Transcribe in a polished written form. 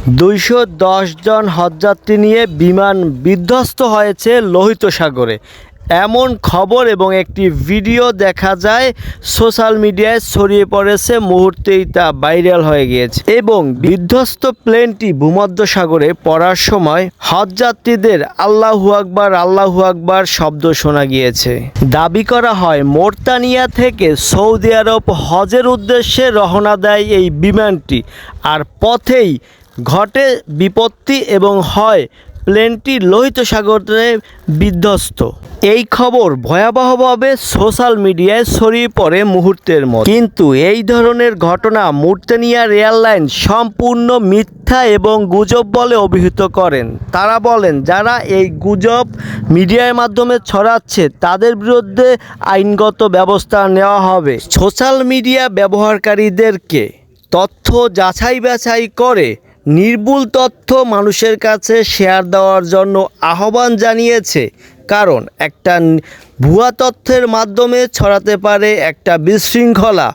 210 জন হজযাত্রী নিয়ে বিমান বিধ্বস্ত হয়েছে লোহিত সাগরে, এমন খবর এবং একটি ভিডিও দেখা যায় সোশ্যাল মিডিয়ায় ছড়িয়ে পড়েছে। মুহূর্তেই তা ভাইরাল হয়ে গিয়েছে এবং বিধ্বস্ত প্লেনটি ভূমধ্যসাগরে পড়ার সময় হজযাত্রীদের আল্লাহু আকবার শব্দ শোনা গিয়েছে। দাবি করা হয় মোরতানিয়া থেকে সৌদি আরব হজের উদ্দেশ্যে রওনা দেয় এই বিমানটি, আর পথেই ঘটে বিপত্তি এবং হয় প্লেনটি লোহিত সাগরে বিধ্বস্ত। এই খবর ভয়াবহভাবে সোশ্যাল মিডিয়ায় ছড়িয়ে পড়ে মুহূর্তের মধ্যে। কিন্তু এই ধরনের ঘটনা মৌরিতানিয়া এয়ারলাইন সম্পূর্ণ মিথ্যা এবং গুজব বলে অভিহিত করেন। তারা বলেন, যারা এই গুজব মিডিয়ার মাধ্যমে ছড়াচ্ছে তাদের বিরুদ্ধে আইনগত ব্যবস্থা নেওয়া হবে। সোশ্যাল মিডিয়া ব্যবহারকারীদেরকে তথ্য যাচাই বাছাই করে নির্ভুল তথ্য মানুষের কাছে শেয়ার দেওয়ার জন্য আহ্বান জানিয়েছে, কারণ একটা ভুয়া তথ্যের মাধ্যমে ছড়াতে পারে একটা বিশৃঙ্খলা।